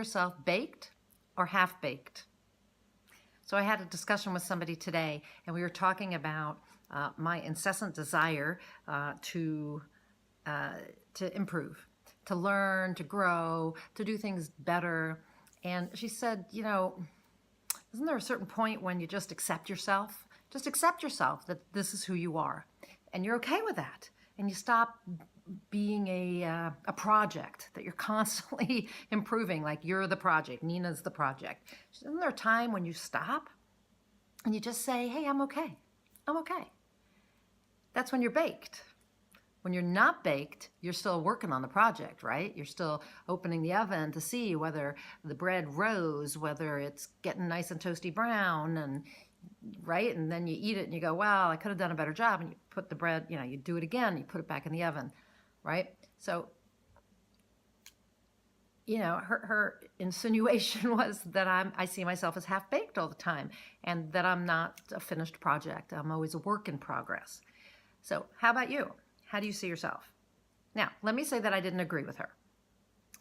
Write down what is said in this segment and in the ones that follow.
yourself baked or half-baked? So I had a discussion with somebody today, and we were talking about my incessant desire to improve, to learn, to grow, to do things better. And she said, you know, isn't there a certain point when you just accept yourself? Just accept yourself that this is who you are, and you're okay with that. And you stop being a project that you're constantly improving, like you're the project, Nina's the project. Isn't there a time when you stop and you just say, hey, I'm okay. I'm okay. That's when you're baked. When you're not baked, you're still working on the project, right? You're still opening the oven to see whether the bread rose, whether it's getting nice and toasty brown, and right? And then you eat it and you go, wow, I could have done a better job. And you put the bread, you know, you do it again, you put it back in the oven, right? So, you know, her insinuation was that I see myself as half-baked all the time, and that I'm not a finished project. I'm always a work in progress. So how about you? How do you see yourself? Now, let me say that I didn't agree with her,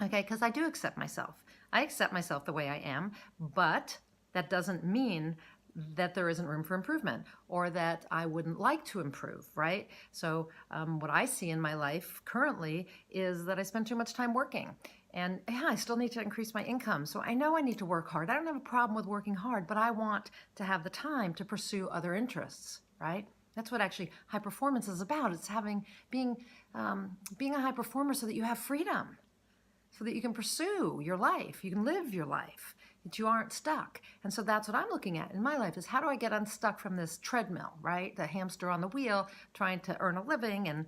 okay? Because I do accept myself. I accept myself the way I am, but that doesn't mean that there isn't room for improvement, or that I wouldn't like to improve, right? So what I see in my life currently is that I spend too much time working. And yeah, I still need to increase my income. So I know I need to work hard. I don't have a problem with working hard, but I want to have the time to pursue other interests, right? That's what actually high performance is about. It's being a high performer so that you have freedom, so that you can pursue your life, you can live your life, that you aren't stuck. And so that's what I'm looking at in my life, is how do I get unstuck from this treadmill, right? The hamster on the wheel, trying to earn a living and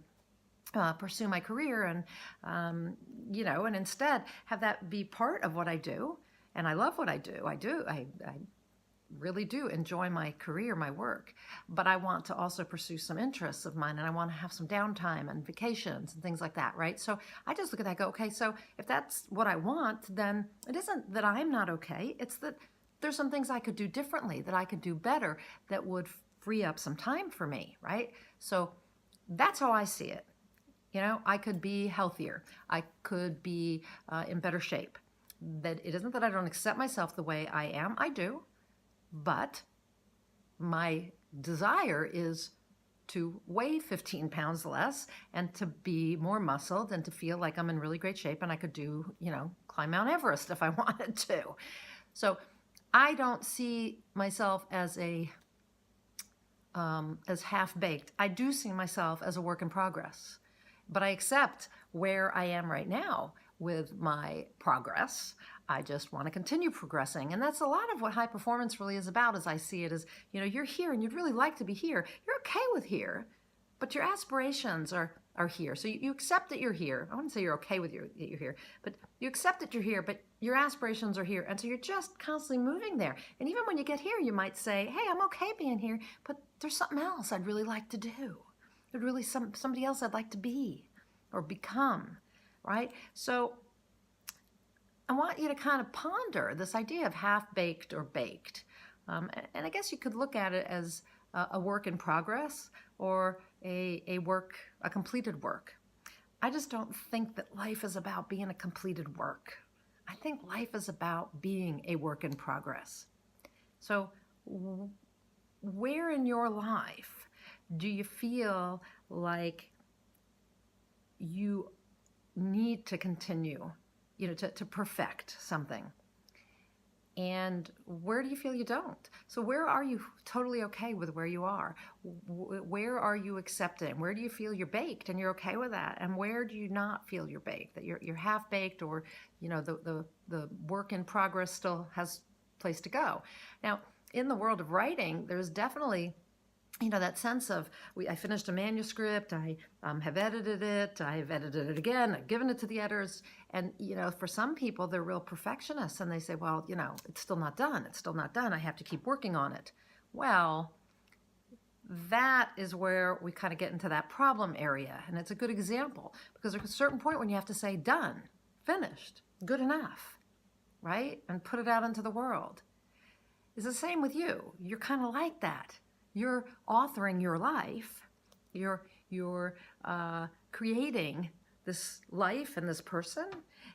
pursue my career, and you know, and instead have that be part of what I do. And I love what I do. I really do enjoy my career, my work, but I want to also pursue some interests of mine, and I want to have some downtime and vacations and things like that, right? So I just look at that and go, okay, so if that's what I want, then it isn't that I'm not okay, it's that there's some things I could do differently, that I could do better, that would free up some time for me, right? So that's how I see it. You know, I could be healthier. I could be in better shape. That it isn't that I don't accept myself the way I am. I do. But my desire is to weigh 15 pounds less and to be more muscled and to feel like I'm in really great shape and I could do, you know, climb Mount Everest if I wanted to. So I don't see myself as half-baked. I do see myself as a work in progress, but I accept where I am right now with my progress. I just want to continue progressing. And that's a lot of what high performance really is about, as I see it, is, you know, you're here and you'd really like to be here. You're okay with here, but your aspirations are here. So you accept that you're here. I wouldn't say you're okay with that you're here, but you accept that you're here, but your aspirations are here. And so you're just constantly moving there. And even when you get here, you might say, hey, I'm okay being here, but there's something else I'd really like to do. There's really somebody else I'd like to be or become, right? So I want you to kind of ponder this idea of half-baked or baked. And I guess you could look at it as a work in progress or a completed work. I just don't think that life is about being a completed work. I think life is about being a work in progress. So where in your life do you feel like you need to continue, you know, to perfect something? And where do you feel you don't? So where are you totally okay with where you are? Where are you accepting? Where do you feel you're baked and you're okay with that? And where do you not feel you're baked, that you're half baked, or, you know, the work in progress still has place to go? Now, in the world of writing, there's definitely, you know, that sense of, I finished a manuscript, I have edited it, I've edited it again, I've given it to the editors. And, you know, for some people, they're real perfectionists and they say, well, you know, it's still not done. It's still not done. I have to keep working on it. Well, that is where we kind of get into that problem area. And it's a good example, because there's a certain point when you have to say done, finished, good enough, right? And put it out into the world. It's the same with you. You're kind of like that. You're authoring your life. You're creating this life and this person.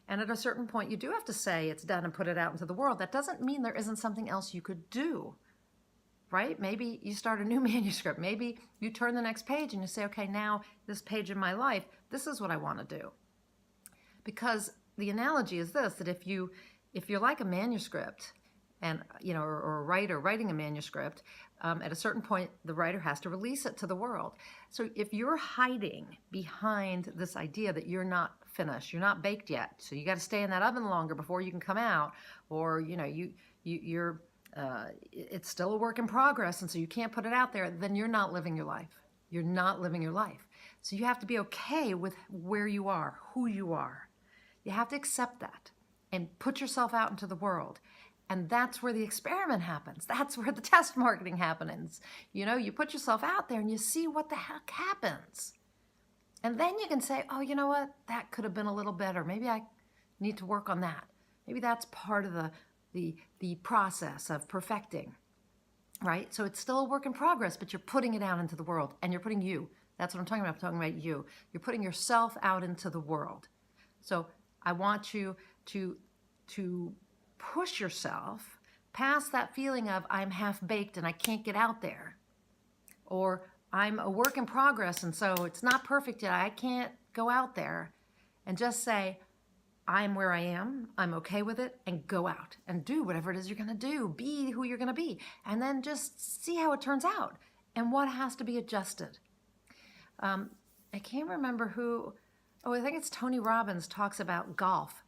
And at a certain point, you do have to say it's done and put it out into the world. That doesn't mean there isn't something else you could do, right? Maybe you start a new manuscript. Maybe you turn the next page and you say, okay, now this page in my life, this is what I want to do. Because the analogy is this, that if you're like a manuscript, and or a writer writing a manuscript, at a certain point, the writer has to release it to the world. So if you're hiding behind this idea that you're not finished, you're not baked yet, so you got to stay in that oven longer before you can come out, or you're it's still a work in progress, and so you can't put it out there, then you're not living your life. You're not living your life. So you have to be okay with where you are, who you are. You have to accept that and put yourself out into the world. And that's where the experiment happens. That's where the test marketing happens. You put yourself out there and you see what the heck happens. And then you can say, oh, you know what? That could have been a little better. Maybe I need to work on that. Maybe that's part of the process of perfecting, right? So it's still a work in progress, but you're putting it out into the world, and you're putting you. That's what I'm talking about. I'm talking about you. You're putting yourself out into the world. So I want you to push yourself past that feeling of I'm half-baked and I can't get out there, or I'm a work in progress and so it's not perfect yet, I can't go out there, and just say, I'm where I am, I'm okay with it, and go out and do whatever it is you're going to do. Be who you're going to be, and then just see how it turns out and what has to be adjusted. I can't remember who, I think it's Tony Robbins talks about golf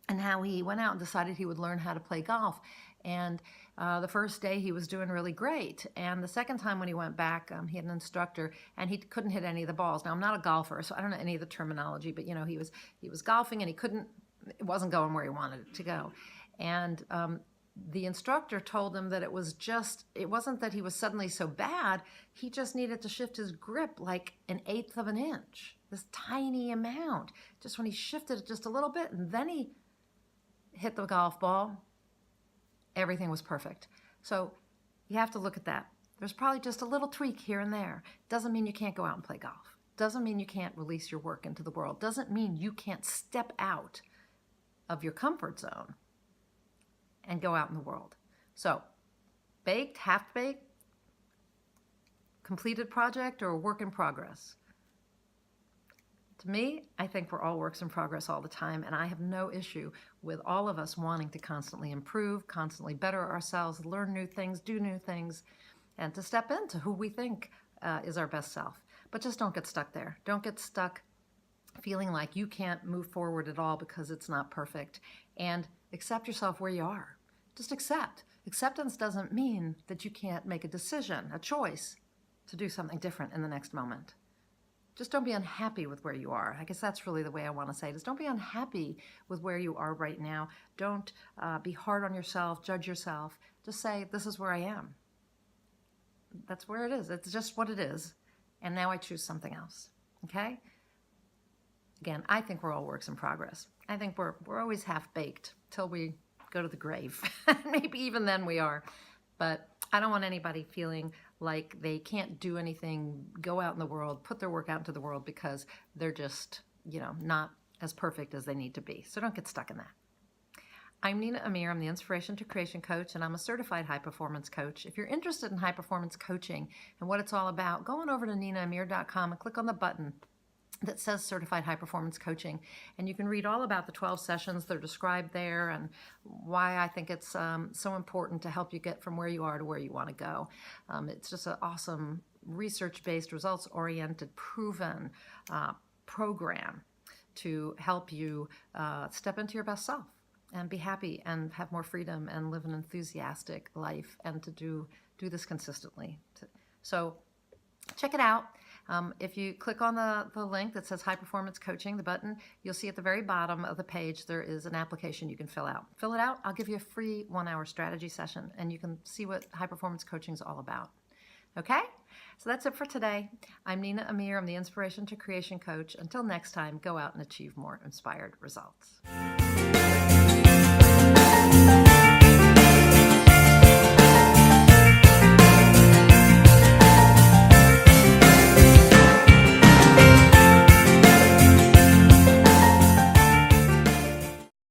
and how he went out and decided he would learn how to play golf. And the first day he was doing really great. And the second time when he went back, he had an instructor and he couldn't hit any of the balls. Now, I'm not a golfer, so I don't know any of the terminology, but he was golfing and it wasn't going where he wanted it to go. And the instructor told him that it wasn't that he was suddenly so bad, he just needed to shift his grip like 1/8 of an inch, this tiny amount. Just when he shifted it just a little bit, and then he hit the golf ball, everything was perfect. So you have to look at that. There's probably just a little tweak here and there. Doesn't mean you can't go out and play golf. Doesn't mean you can't release your work into the world. Doesn't mean you can't step out of your comfort zone and go out in the world. So, baked, half-baked, completed project, or a work in progress? To me, I think we're all works in progress all the time, and I have no issue with all of us wanting to constantly improve, constantly better ourselves, learn new things, do new things, and to step into who we think is our best self. But just don't get stuck there. Don't get stuck feeling like you can't move forward at all because it's not perfect, and accept yourself where you are. Just accept. Acceptance doesn't mean that you can't make a decision, a choice to do something different in the next moment. Just don't be unhappy with where you are. I guess that's really the way I want to say it, is don't be unhappy with where you are right now. Don't be hard on yourself, judge yourself. Just say, this is where I am. That's where it is. It's just what it is. And now I choose something else. Okay? Again, I think we're all works in progress. I think we're always half-baked till we go to the grave. Maybe even then we are. But I don't want anybody feeling like they can't do anything, go out in the world, put their work out into the world because they're just, not as perfect as they need to be. So don't get stuck in that. I'm Nina Amir. I'm the Inspiration to Creation Coach, and I'm a certified high-performance coach. If you're interested in high-performance coaching and what it's all about, go on over to ninaamir.com and click on the button that says Certified High Performance Coaching, and you can read all about the 12 sessions that are described there and why I think it's so important to help you get from where you are to where you want to go. It's just an awesome research-based, results-oriented, proven program to help you step into your best self and be happy and have more freedom and live an enthusiastic life, and to do this consistently. So check it out. If you click on the link that says High Performance Coaching, the button, you'll see at the very bottom of the page there is an application you can fill out. Fill it out. I'll give you a free 1-hour strategy session, and you can see what high performance coaching is all about. Okay? So that's it for today. I'm Nina Amir. I'm the Inspiration to Creation Coach. Until next time, go out and achieve more inspired results.